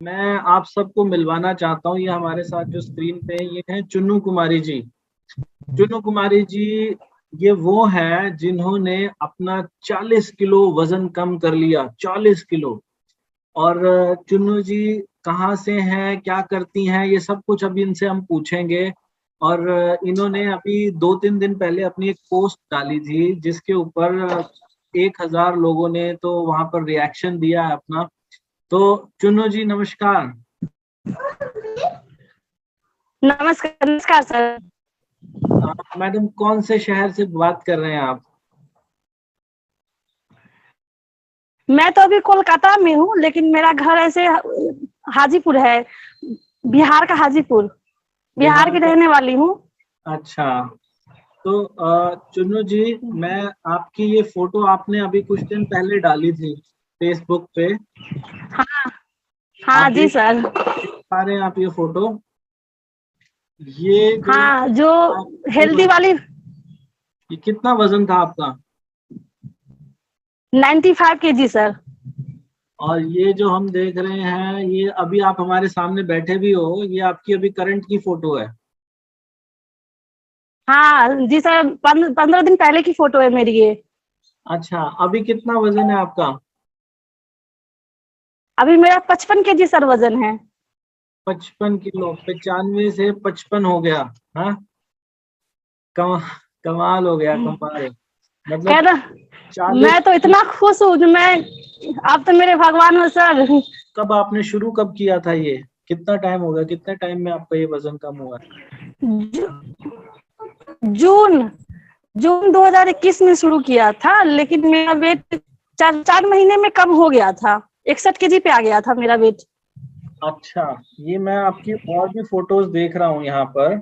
मैं आप सबको मिलवाना चाहता हूँ। ये हमारे साथ जो स्क्रीन पे है ये है चुन्नू कुमारी जी। चुन्नू कुमारी जी ये वो है जिन्होंने अपना 40 किलो वजन कम कर लिया, 40 किलो। और चुन्नू जी कहाँ से हैं, क्या करती हैं, ये सब कुछ अभी इनसे हम पूछेंगे। और इन्होंने अभी 2-3 दिन पहले अपनी एक पोस्ट डाली थी जिसके ऊपर 1,000 लोगों ने तो वहां पर रिएक्शन दिया है अपना। तो चुन्नू जी नमस्कार। नमस्कार नमस्कार सर। मैडम कौन से शहर से बात कर रहे हैं आप? मैं तो अभी कोलकाता में हूँ, लेकिन मेरा घर ऐसे हाजीपुर है, बिहार का हाजीपुर, बिहार बिहार की का? रहने वाली हूँ। अच्छा। तो चुन्नू जी, मैं आपकी ये फोटो आपने अभी कुछ दिन पहले डाली थी फेसबुक पे। हाँ आप हाँ जी सर। देख पा रहे हैं आप ये फोटो? ये जो हाँ, जो आपके हेल्दी वाली ये कितना वजन था आपका? 95 केजी सर। और ये जो हम देख रहे हैं, ये अभी आप हमारे सामने बैठे भी हो, ये आपकी अभी करंट की फोटो है। हाँ जी सर, 15 दिन पहले की फोटो है मेरी ये। अच्छा, अभी कितना वजन है आपका? अभी मेरा 55 केजी सर वजन है। 55 किलो, 95 से 55 हो गया। हाँ, कम, कमाल हो गया, कमाल। कह मतलब रहा, 40। मैं तो इतना खुश हूँ जो मैं, आप तो मेरे भगवान हो सर। कब आपने शुरू कब किया था ये? कितना टाइम हो गया, कितने टाइम में आपका ये वजन कम हुआ है? जून जून 2021 में शुरू किया था, लेकिन मेरा वेट 4 महीने में कम हो गया था। 61 केजी पे आ गया था मेरा वेट। अच्छा, ये मैं आपकी और भी फोटोज देख रहा हूँ यहाँ पर।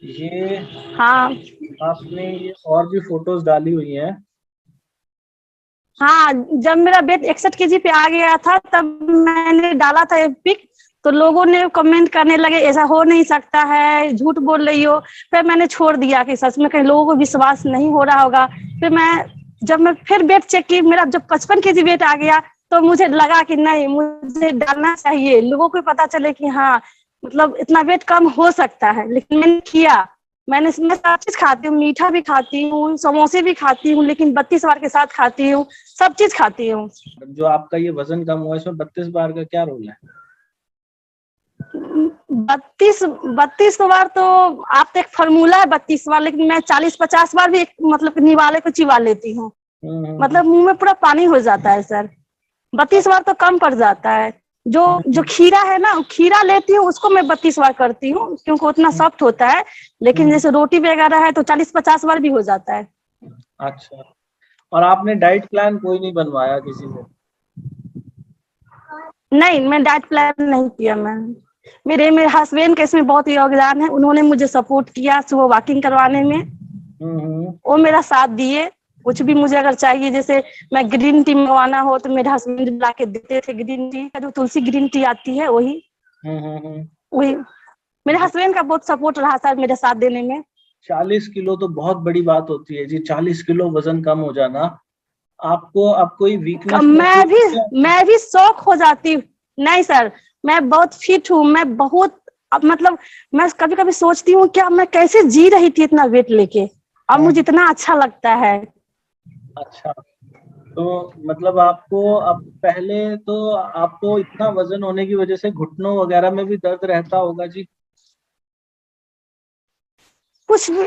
ये हाँ आपने ये और भी फोटोज डाली हुई हैं। हाँ, जब मेरा वेट 61 केजी पे आ गया था तब मैंने डाला था एक पिक, तो लोगों ने कमेंट करने लगे ऐसा हो नहीं सकता है, झूठ बोल रही हो। फिर मैंने छोड़ दिया कि सच में कहीं लोगों को विश्वास नहीं हो रहा होगा। फिर जब मैं फिर वेट चेक की, मेरा जब 55 केजी वेट आ गया, तो मुझे लगा कि नहीं, मुझे डालना चाहिए, लोगों को पता चले कि हाँ, मतलब इतना वेट कम हो सकता है। लेकिन मैंने किया। मैं सब चीज खाती हूँ, मीठा भी खाती हूँ, समोसे भी खाती हूँ, लेकिन 32 बार के साथ खाती हूँ, सब चीज खाती हूँ। जो आपका ये वजन कम हुआ है, इसमें 32 बार का क्या रोल है? 32 बार तो आप तो एक फॉर्मूला है 32 बार, लेकिन मैं 40-50 बार भी एक मतलब निवाले को चिबा लेती हूँ। हम्म। मतलब मुंह में पूरा पानी हो जाता है सर। 32 बार तो कम पड़ जाता है। जो जो हम्म, खीरा है ना, खीरा लेती हूँ उसको मैं 32 बार करती हूँ, क्योंकि उतना हम्म, सॉफ्ट होता है। लेकिन हम्म। जैसे रोटी वगैरह है तो 40-50 बार भी हो जाता है। अच्छा, और आपने डाइट प्लान कोई नहीं बनवाया किसी से? नहीं, मैं डाइट प्लान नहीं किया। मैं मेरे मेरे हस्बैंड का इसमें बहुत योगदान है, उन्होंने मुझे सपोर्ट किया सुबह वॉकिंग करवाने में। हम्म। वो मेरा साथ दिए। कुछ भी मुझे अगर चाहिए, जैसे मैं ग्रीन टी मंगवाना हो तो मेरे हस्बैंड ला के देते थे। ग्रीन टी का जो तुलसी ग्रीन टी आती है, वही हम्म। वही मेरे जी, हस्बैंड का बहुत सपोर्ट रहा सर मेरे साथ देने में। 40 किलो तो बहुत बड़ी बात होती है जी, 40 किलो वजन कम हो जाना। आपको अब कोई वीकनेस मैं महसूस भी नहीं होती? मैं भी शौक हो जाती हूँ। नहीं सर, मैं बहुत फिट हूँ, मैं बहुत, अब मतलब मैं कभी कभी सोचती हूँ क्या मैं कैसे जी रही थी इतना वेट लेके। अब मुझे हाँ। इतना अच्छा लगता है। अच्छा, तो मतलब आपको अब, पहले तो आपको इतना वजन होने की वजह से घुटनों वगैरह में भी दर्द रहता होगा जी? कुछ भी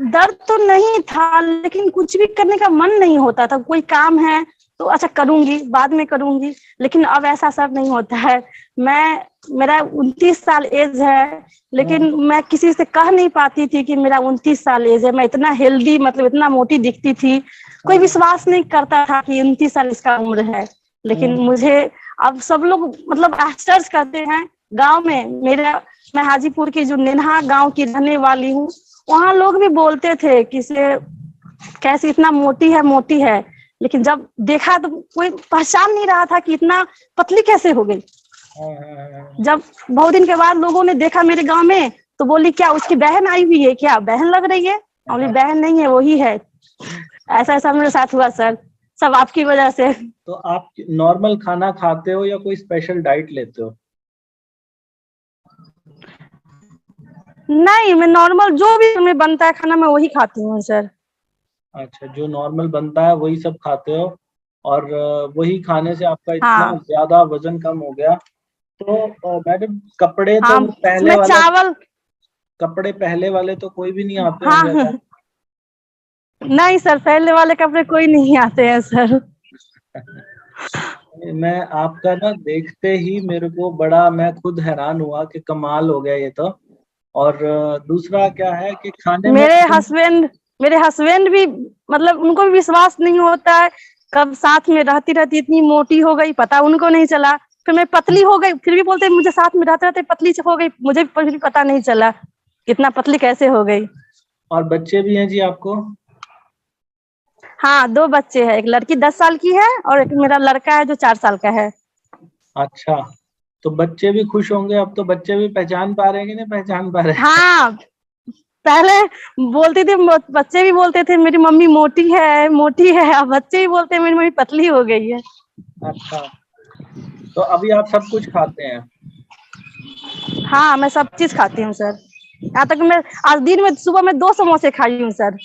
दर्द तो नहीं था, लेकिन कुछ भी करने का मन नहीं होता था। कोई काम है तो अच्छा करूंगी, बाद में करूंगी, लेकिन अब ऐसा सब नहीं होता है। मैं मेरा 29 साल एज है, हाँ। लेकिन मैं किसी से कह नहीं पाती थी कि मेरा 29 साल एज है। मैं इतना हेल्दी, मतलब इतना मोटी दिखती थी, कोई हाँ। विश्वास नहीं करता था कि 29 साल इसका उम्र है। लेकिन हाँ। मुझे अब सब लोग मतलब आश्चर्य करते हैं। गांव में मेरा, मैं हाजीपुर की जो नेन्हा गांव की रहने वाली हूँ, वहां लोग भी बोलते थे कि से कैसे इतना मोटी है। लेकिन जब देखा तो कोई पहचान नहीं रहा था कि इतना पतली कैसे हो गई। हाँ। हाँ। जब बहुत दिन के बाद लोगों ने देखा मेरे गांव में, तो बोली क्या उसकी बहन आई हुई है, क्या बहन लग रही है। बोली हाँ। बहन नहीं है, वही है। ऐसा ऐसा मेरे साथ हुआ सर, सब आपकी वजह से। तो आप नॉर्मल खाना खाते हो या कोई स्पेशल डाइट लेते हो? नहीं, मैं नॉर्मल जो भी में बनता है खाना मैं वही खाती हूँ सर। अच्छा, जो नॉर्मल बनता है वही सब खाते हो, और वही खाने से आपका इतना हाँ ज्यादा वजन कम हो गया। तो मैडम, कपड़े तो हाँ, वो पहले मैं वाला, चावल। कपड़े पहले वाले तो कोई भी नहीं आते होंगे हाँ अब। नहीं सर, पहले वाले कपड़े कोई नहीं आते हैं सर। मैं आपका ना देखते ही मेरे को बड़ा, मैं खुद हैरान हुआ कि कमाल हो गया ये तो। और दूसरा क्या है कि खाने में मेरे कभी। हस्बैंड मेरे हस्बैंड भी, मतलब उनको भी विश्वास नहीं होता है। कब साथ में रहती रहती इतनी मोटी हो गई, पता उनको नहीं चला। फिर मैं पतली हो गई, फिर भी बोलते मुझे साथ में रहते रहते पतली हो गई, मुझे भी पता नहीं चला इतना पतली कैसे हो गई। और बच्चे भी हैं जी आपको? हाँ, 2 बच्चे हैं, एक लड़की 10 साल की है और एक मेरा लड़का है जो 4 साल का है। अच्छा, तो बच्चे भी खुश होंगे अब, तो बच्चे भी पहचान पा रहे हैं कि नहीं पहचान पा रहे हैं? हाँ, पहले बोलती थी, बच्चे भी बोलते थे मेरी मम्मी मोटी है मोटी है, अब बच्चे भी बोलते हैं मेरी मम्मी पतली हो गई है। अच्छा, तो अभी आप सब कुछ खाते हैं? हाँ, मैं सब चीज खाती हूँ सर। यहाँ तक मैं आज दिन में सुबह में 2 समोसे खाई हूँ सर।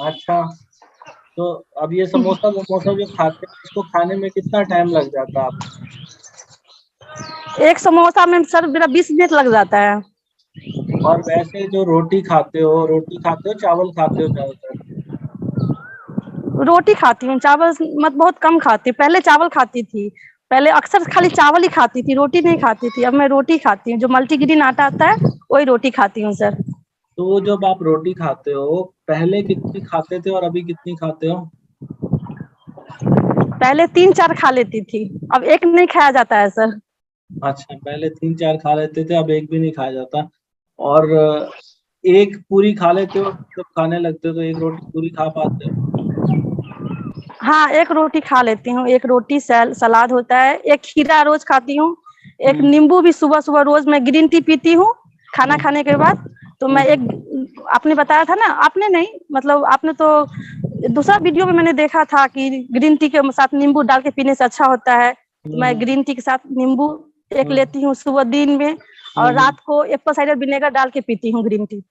अच्छा, तो अब ये समोसा वमोसा जो खाते हैं, इसको खाने में कितना टाइम लग जाता है आपको? एक समोसा में सर मेरा 20 मिनट लग जाता है। और वैसे जो रोटी खाते हो चावल खाते हो ज्यादातर? रोटी खाती हूँ, चावल मत बहुत कम खाती हूँ। पहले चावल खाती थी, पहले अक्सर खाली चावल ही खाती थी, रोटी नहीं खाती थी। अब मैं रोटी खाती हूँ, जो मल्टीग्रेन आटा आता है वही रोटी खाती हूँ सर। तो वो जब आप रोटी खाते हो, पहले कितनी खाते थे और अभी कितनी खाते हो? पहले 3-4 खा लेती थी, अब एक नहीं खाया जाता है सर। अच्छा, पहले 3-4 खा लेते थे, अब एक भी नहीं खाया जाता। और एक पूरी खा लेते हो, जब खाने लगते हो तो एक रोटी पूरी खा पाते हो? हाँ, एक रोटी खा लेती हूँ, एक रोटी सलाद होता है, एक खीरा रोज खाती हूँ, एक हम्म। नींबू भी सुबह सुबह रोज मैं ग्रीन टी पीती हूँ खाना हम्म। खाने के बाद। तो मैं हम्म। एक, आपने बताया था ना, आपने नहीं मतलब आपने तो दूसरा वीडियो में मैंने देखा था कि ग्रीन टी के साथ नींबू डाल के पीने से अच्छा होता है। तो मैं हम्म। ग्रीन टी के साथ नींबू एक हम्म। लेती हूँ सुबह दिन में, और हम्म। रात को एप्पल साइडर विनेगर डाल के पीती हूँ ग्रीन टी।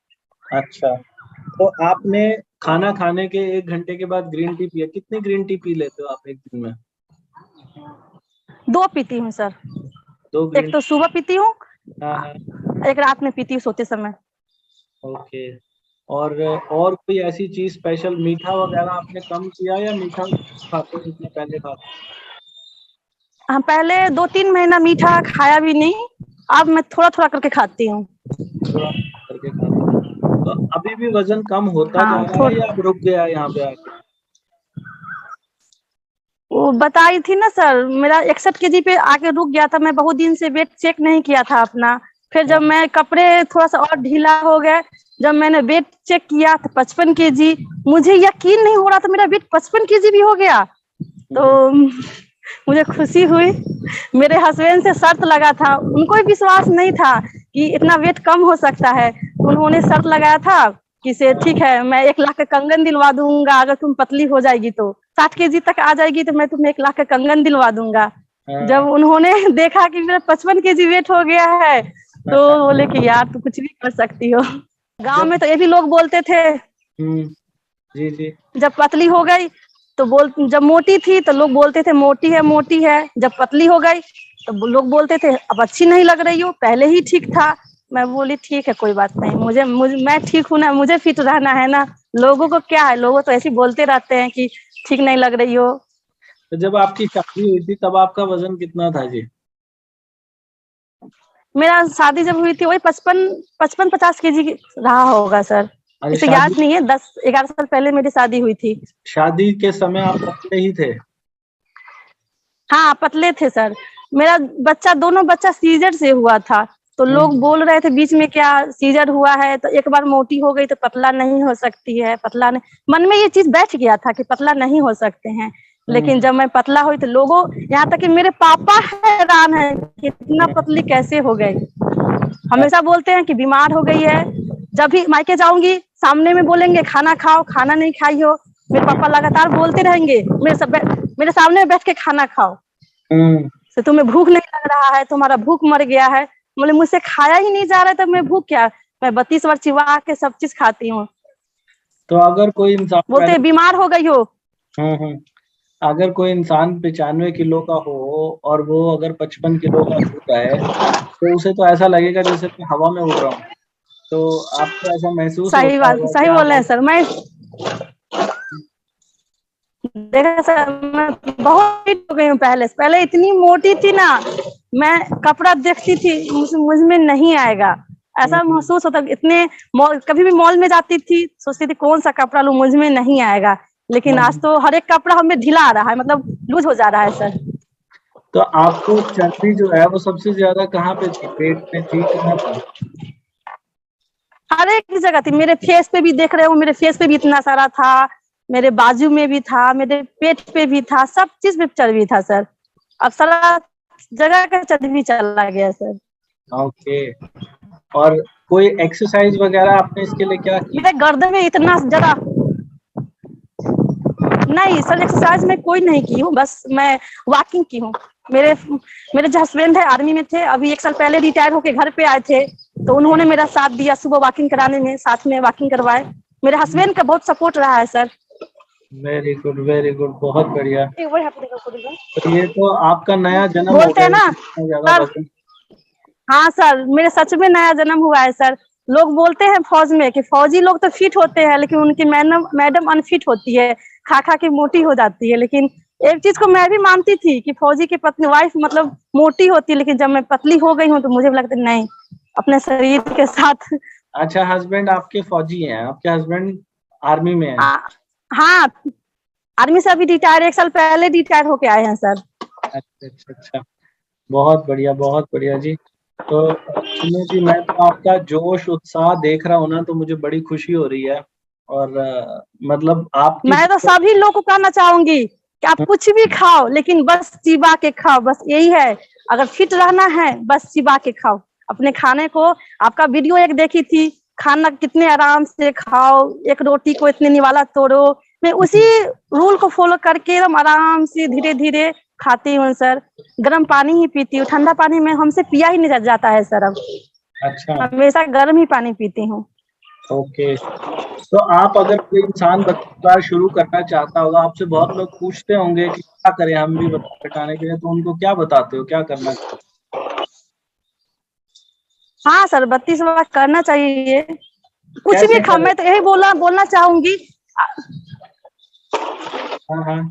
अच्छा, तो आपने खाना खाने के 1 घंटे के बाद ग्रीन टी पिया, कितनी ग्रीन टी पी लेते हो आप एक दिन में? 2 पीती हूँ सर। 2 एक ग्रीन तो टी? सुबह पीती हूँ, हाँ हाँ। एक रात में पीती हूँ सोते समय। ओके। और कोई ऐसी चीज स्पेशल, मीठा वगैरह आपने कम किया या मीठा खाते हो जितना पहले खाते हाँ, पहले 2-3 महीना मीठा खाया भी नहीं, अब मैं थोड़ा थोड़ा करके खाती हूँ। हो? थोड़ा करके खाते हो? तो अभी भी वजन कम होता जा हाँ, रहा है या अब रुक गया है यहाँ पे आके? वो बताई थी ना सर, मेरा 61 kg पे आके रुक गया था। मैं बहुत दिन से वेट चेक नहीं किया था अपना। फिर जब हाँ। मैं कपड़े थोड़ा सा और ढीला हो गए, जब मैंने वेट चेक किया तो 55 kg। मुझे यकीन नहीं हो रहा था मेरा वेट 55 kg भी हो गया। हम्म। तो मुझे खुशी हुई। मेरे हस्बैंड से शर्त लगा था, उनको भी विश्वास नहीं था कि इतना वेट कम हो सकता है। उन्होंने शर्त लगाया था कि से ठीक है, मैं 1 लाख का कंगन दिलवा दूंगा अगर तुम पतली हो जाएगी तो, 60 kg तक आ जाएगी तो मैं तुम्हें 1 लाख का कंगन दिलवा दूंगा। जब हाँ। उन्होंने देखा कि मेरा 55 kg वेट हो गया है, तो बोले कि यार तू कुछ भी कर सकती हो। गांव जब में तो ये भी लोग बोलते थे, हम्म। जी जी। जब पतली हो गई तो जब मोटी थी तो लोग बोलते थे मोटी है मोटी है, जब पतली हो गई तो लोग बोलते थे अब अच्छी नहीं लग रही हो, पहले ही ठीक था। मैं बोली ठीक है कोई बात नहीं, मैं ठीक हूं ना, मुझे फिट रहना है ना। लोगों को क्या है, लोगों तो ऐसे बोलते रहते हैं कि ठीक नहीं लग रही हो। तो जब आपकी शादी हुई थी तब आपका वजन कितना था जी? मेरा शादी जब हुई थी वही 55-50 kg रहा होगा सर। अरे, इसे शादी याद नहीं है, 10-11 साल पहले मेरी शादी हुई थी। शादी के समय आप पतले ही थे? हाँ, पतले थे सर। मेरा बच्चा, दोनों बच्चा सीजर से हुआ था। तो लोग हम्म। बोल रहे थे बीच में क्या सीजर हुआ है तो एक बार मोटी हो गई तो पतला नहीं हो सकती है, पतला नहीं। मन में ये चीज बैठ गया था कि पतला नहीं हो सकते हैं। लेकिन हम्म। जब मैं पतला हुई तो लोगों, यहाँ तक कि मेरे पापा हैरान है कि इतना हम्म। पतली कैसे हो गई। हमेशा बोलते हैं कि बीमार हो गई है। जब भी मायके जाऊंगी सामने में बोलेंगे खाना खाओ, खाना नहीं खाई हो। मेरे पापा लगातार बोलते रहेंगे, मेरे सामने बैठ के खाना खाओ, हम्म। तो तुम्हें भूख नहीं लग रहा है, तुम्हारा भूख मर गया है। बोले मुझसे खाया ही नहीं जा रहा है तो मैं भूख क्या, मैं 32 बार चिबा के सब चीज खाती हूँ। तो अगर कोई इंसान बोलते बीमार हो गई हो। हम्म, अगर कोई इंसान 95 किलो का हो और वो अगर 55 किलो का हो जाए तो उसे तो ऐसा लगेगा जैसे मैं हवा में उड़ रहा हूँ। तो आपको ऐसा महसूस सही होता बात, होगा सही क्या बोल रहे हैं आप? सर। मैं देखा सर, मैं बहुत फिट हो गई हूँ पहले से। पहले इतनी मोटी थी ना, मैं कपड़ा देखती थी मुझ में नहीं आएगा, ऐसा हम्म, महसूस होता। इतने मॉल, कभी भी मॉल में जाती थी सोचती थी कौन सा कपड़ा लूं, मुझ में नहीं आएगा। लेकिन आज हम्म। तो हर एक कपड़ा हमें ढीला आ रहा है, मतलब लूज हो जा रहा है सर। तो आपको चर्बी जो है वो सबसे ज्यादा कहाँ पे थी, पेट में थी कहाँ पे? हर एक जगह थी। मेरे फेस पे भी देख रहे हो, मेरे फेस पे भी इतना सारा था, मेरे बाजू में भी था, मेरे पेट पे भी था, सब चीज पे चर्बी था सर। अब सारा जगह का चर्बी चला गया सर। ओके। और कोई एक्सरसाइज वगैरह आपने इसके लिए क्या की? मेरे गर्दन में इतना ज्यादा नहीं सर, एक्सरसाइज में कोई नहीं की हूँ, बस मैं वॉकिंग की हूँ। मेरे मेरे जो हस्बैंड है आर्मी में थे, अभी 1 साल पहले रिटायर होके घर पे आए थे, तो उन्होंने मेरा साथ दिया सुबह वॉकिंग कराने में, साथ में वॉकिंग करवाए। मेरे हस्बैंड का बहुत सपोर्ट रहा है sir. Very good, very good, बहुत बढ़िया। बोलते तो ये तो आपका नया जन्म हो हैं गया ना इतना ज्यादा सर, वजन। हाँ सर, मेरे सच में नया जन्म हुआ है सर। लोग बोलते हैं फौज में कि फौजी लोग तो फिट होते हैं, लेकिन उनकी मैडम मैडम अनफिट होती है, खा खा के मोटी हो जाती है। लेकिन एक चीज को मैं भी मानती थी कि फौजी की पत्नी वाइफ मतलब मोटी होती है, लेकिन जब मैं पतली हो गई हूँ तो मुझे भी लगता है नहीं, अपने शरीर के साथ। अच्छा, हस्बैंड आपके फौजी हैं, आपके हस्बैंड आर्मी में हैं? हाँ, आर्मी से अभी रिटायर, 1 साल पहले रिटायर होके आए हैं सर। अच्छा अच्छा अच्छा, बहुत बढ़िया, बहुत बढ़िया जी। तो सुनो जी, मैं तो आपका जोश उत्साह देख रहा हूँ ना, तो मुझे बड़ी खुशी हो रही है। और मतलब आपकी मैं तो सभी लोग को कहना चाहूंगी कि आप कुछ भी खाओ, लेकिन बस चिबा के खाओ, बस यही है। अगर फिट रहना है बस चिबा के खाओ अपने खाने को। आपका वीडियो एक देखी थी, खाना कितने आराम से खाओ, एक रोटी को इतने निवाला तोड़ो। मैं उसी रूल को फॉलो करके एकदम आराम से धीरे धीरे खाती हूँ सर। गर्म पानी ही पीती हूँ, ठंडा पानी में हमसे पिया ही नहीं जाता है सर। अब अच्छा। हमेशा गर्म ही पानी पीती हूँ। ओके। तो आप, अगर कोई इंसान बतौर शुरू करना चाहता होगा, आपसे बहुत लोग पूछते होंगे कि क्या करें हम भी वजन घटाने के लिए, तो उनको क्या बताते हो, क्या करना चाहिए? हाँ सर, 32 बार करना चाहिए, कुछ भी कैसे खा। करें? मैं तो यही बोलना चाहूंगी। हाँ हाँ।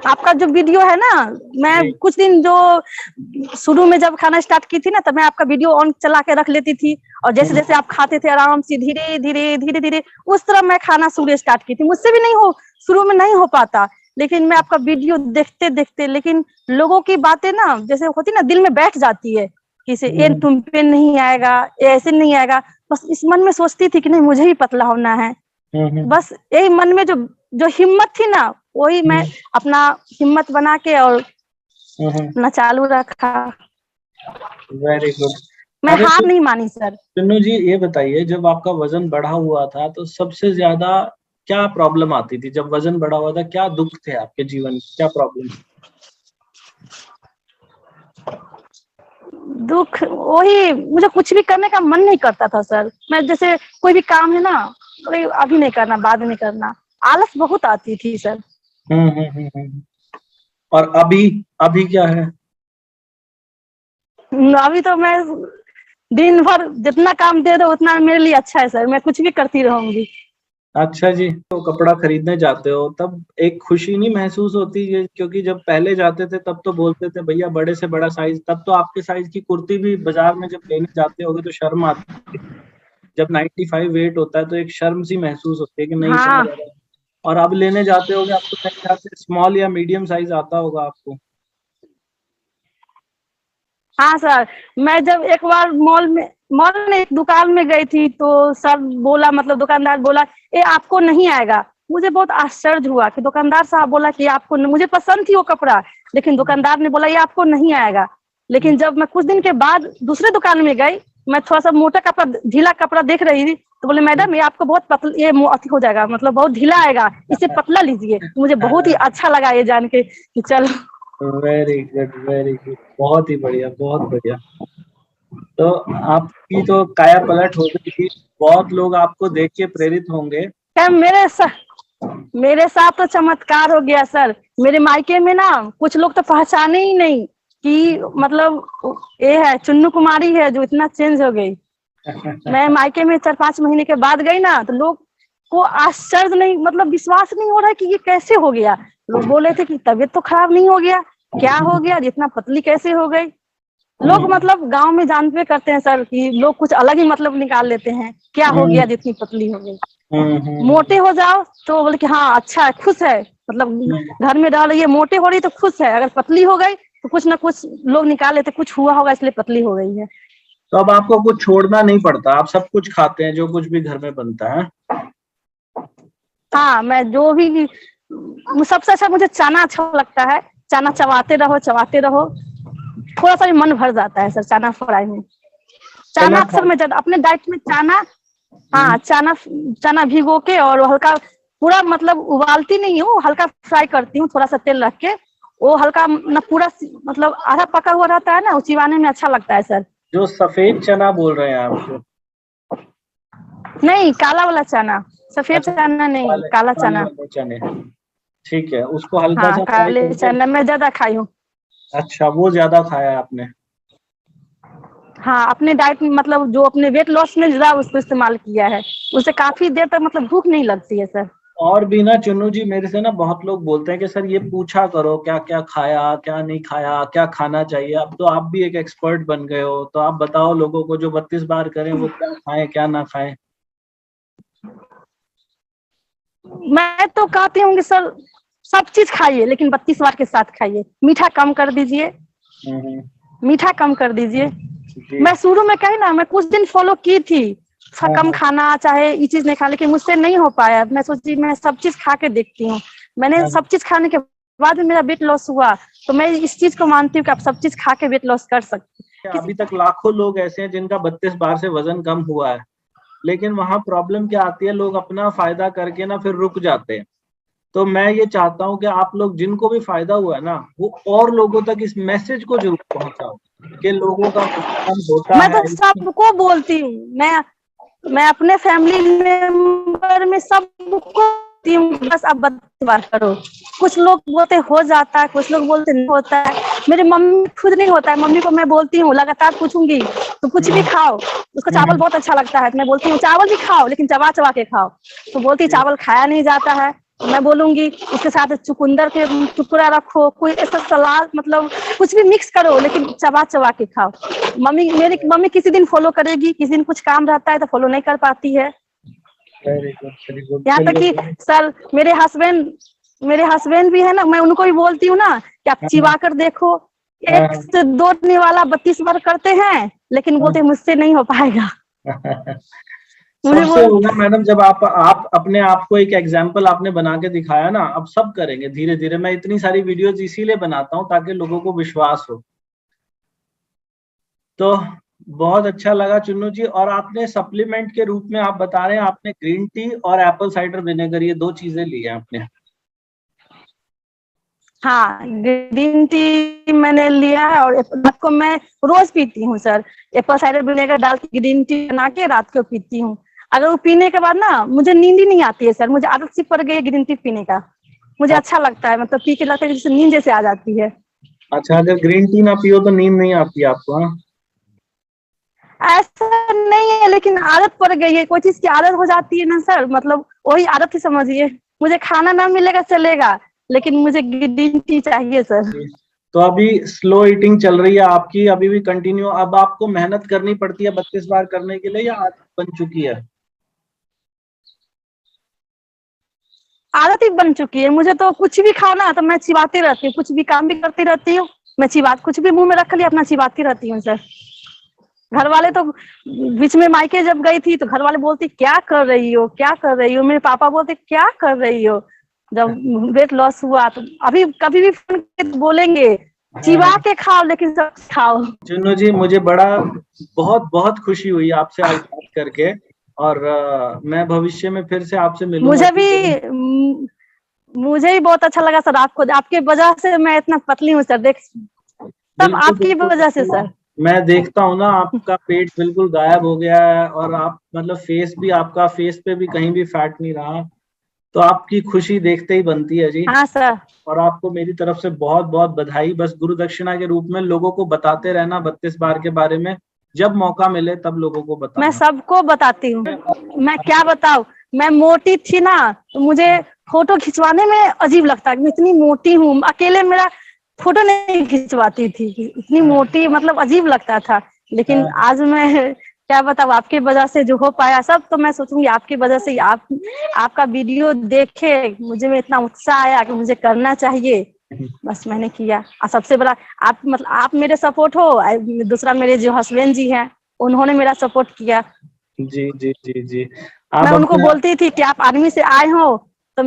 आपका जो वीडियो है ना, मैं जी। कुछ दिन जो शुरू में जब खाना स्टार्ट की थी ना, तब मैं आपका वीडियो ऑन चला के रख लेती थी, और जैसे हम्म, जैसे आप खाते थे आराम से धीरे धीरे धीरे धीरे, उस तरह मैं खाना शुरू स्टार्ट की थी। मुझसे भी नहीं हो, शुरू में नहीं हो पाता, लेकिन मैं आपका वीडियो देखते देखते, लेकिन लोगों की बातें ना जैसे होती ना दिल में बैठ जाती है, कि ये हम्म, तुम पे नहीं आएगा, ये ऐसे नहीं आएगा। बस इस मन में सोचती थी कि नहीं, मुझे ही पतला होना है। हम्म, बस यही मन में जो जो हिम्मत थी ना, वही मैं अपना हिम्मत बना के और हम्म। अपना चालू रखा। Very good. मैं अरे हार नहीं मानी सर। चन्नू जी, ये बताइए, जब आपका वजन बढ़ा हुआ था तो सबसे ज्यादा क्या प्रॉब्लम आती थी? जब वजन बढ़ा हुआ था, क्या दुख थे आपके जीवन में, क्या प्रॉब्लम? दुख वही, मुझे कुछ भी करने का मन नहीं करता था सर। मैं जैसे कोई भी काम है ना, अरे अभी नहीं करना, बाद में करना, आलस बहुत आती थी सर। और अभी, अभी क्या है? अभी तो मैं दिन भर जितना काम दे दो उतना मेरे लिए अच्छा है सर, मैं कुछ भी करती रहूंगी। अच्छा जी, तो कपड़ा खरीदने जाते हो तब एक खुशी नहीं महसूस होती है? क्योंकि जब पहले जाते थे तब तो बोलते थे भैया बड़े से बड़ा साइज, तब तो आपके साइज की कुर्ती भी बाजार में जब लेने जाते होगे तो शर्म आती है। जब 95 वेट होता है तो एक शर्म सी महसूस होती है कि नहीं इतना हाँ ज्यादा। और अब लेने जाते होगे आपको मेरे ख्याल से स्मॉल या मीडियम साइज आता होगा आपको। हाँ सर, मैं जब एक बार मॉल में एक दुकान में गई थी, तो सर बोला, मतलब दुकानदार बोला, ये आपको नहीं आएगा। मुझे बहुत आश्चर्य हुआ कि दुकानदार साहब बोला कि आपको मुझे पसंद थी वो कपड़ा, लेकिन दुकानदार ने बोला ये आपको नहीं आएगा। लेकिन जब मैं कुछ दिन के बाद दूसरे दुकान में गई, मैं थोड़ा सा मोटा कपड़ा, ढीला कपड़ा देख रही थी, तो बोले मैडम ये आपको बहुत पतला, ये अति हो जाएगा, मतलब बहुत ढीला आएगा, इसे पतला लीजिए। तो मुझे बहुत ही अच्छा लगा ये जान के कि चलो। वेरी गुड, वेरी गुड, बहुत ही बढ़िया, बहुत बढ़िया। तो आपकी तो काया पलट हो गई थी, बहुत लोग आपको देख के प्रेरित होंगे। क्या मेरे साथ तो चमत्कार हो गया सर। मेरे मायके में ना कुछ लोग तो पहचाने ही नहीं कि मतलब ये है चुन्नू कुमारी है जो इतना चेंज हो गई। मैं मायके में 4-5 महीने के बाद गई ना, तो लोग को आश्चर्य नहीं, मतलब विश्वास नहीं हो रहा है कि ये कैसे हो गया। लोग बोले थे कि तबीयत तो खराब नहीं हो गया, क्या हो गया, जितना पतली कैसे हो गई। लोग मतलब गांव में जानते करते हैं सर कि लोग कुछ अलग ही मतलब निकाल लेते हैं, क्या हो गया जितनी पतली हो गई। मोटे हो जाओ तो बोले कि हाँ अच्छा है, खुश है, मतलब घर में रह रही है, मोटे हो रही तो खुश है। अगर पतली हो गई तो कुछ ना कुछ लोग निकाल लेते, कुछ हुआ होगा इसलिए पतली हो गई है। तो अब आपको कुछ छोड़ना नहीं पड़ता, आप सब कुछ खाते हैं जो कुछ भी घर में बनता है। हाँ, मैं जो भी, सबसे अच्छा मुझे चना अच्छा लगता है। चना चबाते रहो, थोड़ा सा भी मन भर जाता है सर चना फ्राई में। चना अक्सर मैं अपने डाइट में चना, हाँ चना भिगो के और हल्का पूरा मतलब उबालती नहीं हूँ, हल्का फ्राई करती हूँ थोड़ा सा तेल रख के। वो हल्का ना पूरा मतलब आधा पका हुआ रहता है ना, वो चिबाने में अच्छा लगता है सर। जो सफेद चना बोल रहे हैं आप? नहीं, काला वाला चना, सफेद चना नहीं, काला चना। चने, ठीक है, उसको हल्का हाँ, सा फ्राई काले करके। चना मैं ज्यादा खाई हूँ। अच्छा, वो ज्यादा खाया है आपने? हाँ, अपने डाइट में मतलब जो अपने वेट लॉस में ज्यादा उसको इस्तेमाल किया है, उससे काफी देर तक मतलब भूख नहीं लगती है सर। और भी ना चुन्नू जी, मेरे से ना बहुत लोग बोलते हैं कि सर ये पूछा करो क्या क्या खाया, क्या नहीं खाया, क्या खाना चाहिए। अब तो आप भी एक एक्सपर्ट बन गए हो, तो आप बताओ लोगों को जो 32 बार करें वो क्या खाएं क्या ना खाएं। मैं तो कहती हूँ कि सर सब चीज खाइए, लेकिन 32 बार के साथ खाइए। मीठा कम कर दीजिए, मीठा कम कर दीजिए। मैं शुरू में कही ना, मैं कुछ दिन फॉलो की थी, कम खाना चाहे ये चीज नहीं खा, लेकिन मुझसे नहीं हो पाया। मैं सोची मैं सब चीज खा के देखती हूँ। मैंने सब चीज खाने के बाद में मेरा वेट लॉस हुआ, तो मैं इस चीज को मानती हूँ कि आप सब चीज खा के वेट लॉस कर सकते हैं। अभी तक लाखों लोग ऐसे हैं जिनका 32 बार से वजन कम हुआ है, लेकिन वहां प्रॉब्लम क्या आती है, लोग अपना फायदा करके ना फिर रुक जाते हैं। तो मैं ये चाहता हूँ कि आप लोग जिनको भी फायदा हुआ है ना, वो और लोगों तक इस मैसेज को जरूर पहुंचाओ कि लोगों का नुकसान होता मैं है। तो सबको बोलती हूँ, मैं अपने फैमिली मेंबर में सबको बोलती हूँ, बस आप 32 बार करो। कुछ लोग बोलते हो जाता है, कुछ लोग बोलते नहीं होता है। मेरी मम्मी खुद नहीं होता है, मम्मी को मैं बोलती हूँ लगातार पूछूंगी तो कुछ भी खाओ, उसको चावल बहुत अच्छा लगता है, तो मैं बोलती हूँ चावल भी खाओ लेकिन चबा चबा के खाओ, तो बोलती चावल खाया नहीं जाता है। मैं बोलूंगी उसके साथ चुकंदर के टुकड़ा रखो, कोई ऐसा सलाद, मतलब कुछ भी मिक्स करो लेकिन चबा चबा के खाओ। मेरी मम्मी किसी दिन फॉलो करेगी, किसी दिन कुछ काम रहता है तो फॉलो नहीं कर पाती है। यहाँ तक कि सर मेरे हस्बैंड भी है ना, मैं उनको भी बोलती हूँ ना कि आप चिबा कर देखो। 1 से 2 वाला 32 बार करते हैं, लेकिन बोलते हैं मुझसे नहीं हो पाएगा। सबसे होगा मैडम, जब आप अपने आप को एक एग्जाम्पल आपने बना के दिखाया ना, अब सब करेंगे धीरे धीरे। मैं इतनी सारी वीडियोज इसीलिए बनाता हूँ ताकि लोगों को विश्वास हो। तो बहुत अच्छा लगा चुन्नू जी। और आपने सप्लीमेंट के रूप में आप बता रहे हैं आपने ग्रीन टी और एप्पल साइडर विनेगर, ये 2 चीजें ली है आपने? हाँ, ग्रीन टी मैंने लिया है और रात को मैं रोज पीती हूँ सर। एप्पल साइडर विनेगर डाल के ग्रीन टी बना के रात को पीती हूँ। अगर वो पीने के बाद ना मुझे नींद ही नहीं आती है सर, मुझे आदत सी पड़ गई है ग्रीन टी पीने का। मुझे अच्छा लगता है, मतलब पी के लगता है जैसे नींद जैसे आ जाती है। अच्छा, अगर ग्रीन टी ना पियो तो नींद नहीं आती आपको? हाँ, ऐसा नहीं है, लेकिन आदत पड़ गई है, कोई चीज की आदत हो जाती है ना सर, मतलब वही आदत ही समझिए। मुझे खाना ना मिलेगा चलेगा, लेकिन मुझे ग्रीन टी चाहिए सर। तो अभी स्लो ईटिंग चल रही है आपकी, अभी भी कंटिन्यू? अब आपको मेहनत करनी पड़ती है 32 बार करने के लिए, या आदत बन चुकी है? आदत ही बन चुकी है। मुझे तो कुछ भी खाना तो मैं चिबाती रहती हूँ, कुछ भी काम भी करती रहती हूँ, मैं कुछ भी मुंह में रख लिया अपना चिबाती रहती हूँ सर। घर वाले तो बीच में मायके जब गई थी तो घर वाले बोलती क्या कर रही हो, क्या कर रही हो। मेरे पापा बोलते क्या कर रही हो। जब वेट लॉस हुआ तो अभी कभी भी फोन करके बोलेंगे चिबा के खाओ लेकिन सब खाओ। चुन्नू जी, मुझे बहुत बहुत खुशी हुई आपसे आज बात करके। और मैं भविष्य में फिर से आपसे मिलूंगा। मुझे भी बहुत अच्छा लगा सर। आपको आपके वजह से मैं इतना पतली हूँ सर, देख सब बिल्कुल आपकी बिल्कुल, वजह से सर। मैं देखता हूँ ना आपका पेट बिल्कुल गायब हो गया है, और आप मतलब फेस भी, आपका फेस पे भी कहीं भी फैट नहीं रहा, तो आपकी खुशी देखते ही बनती है जी। हाँ सर। और आपको मेरी तरफ से बहुत बहुत बधाई। बस गुरु दक्षिणा के रूप में लोगों को बताते रहना 32 बार के बारे में, जब मौका मिले तब लोगों को मैं बताना। सबको बताती हूँ। मैं क्या बताऊँ, मैं मोटी थी ना, तो मुझे फोटो खिंचवाने में अजीब लगता है, मैं इतनी मोटी हूँ, अकेले मेरा फोटो नहीं खिंचवाती थी, इतनी मोटी, मतलब अजीब लगता था। लेकिन आज मैं क्या बताऊँ, आपकी वजह से जो हो पाया सब, तो मैं सोचूंगी आपकी वजह से, आपका वीडियो देखे मुझे में इतना उत्साह आया कि मुझे करना चाहिए, बस मैंने किया। और सबसे बड़ा आप, मतलब आप मेरे सपोर्ट हो, दूसरा मेरे जो हस्बैंड जी हैं उन्होंने मेरा सपोर्ट किया। जी जी जी जी। मैं आप उनको अपने बोलती थी कि आप आर्मी से आए हो तो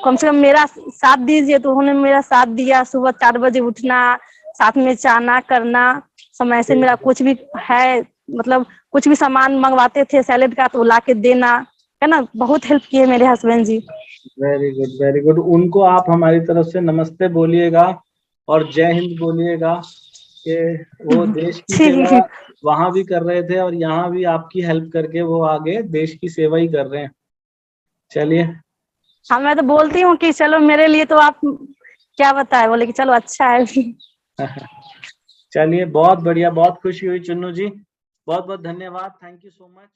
कम से कम मेरा साथ दीजिए, तो उन्होंने मेरा साथ दिया। सुबह 4 बजे उठना, साथ में चाना करना, समय से मेरा कुछ भी है, मतलब कुछ भी सामान मंगवाते थे सैलेड का तो ला के देना, है ना, बहुत हेल्प किए मेरे husband ji. Very good very good. उनको आप हमारी तरफ से नमस्ते बोलिएगा और जय हिंद बोलिएगा कि वो देश की सेवा ठीक। वहां भी कर रहे थे और यहाँ भी आपकी हेल्प करके वो आगे देश की सेवा ही कर रहे हैं। चलिए। हाँ, मैं तो बोलती हूँ कि चलो मेरे लिए तो आप क्या बताए, बोले कि चलो अच्छा है। चलिए, बहुत बढ़िया, बहुत खुशी हुई चुन्नू जी, बहुत बहुत धन्यवाद, थैंक यू सो मच।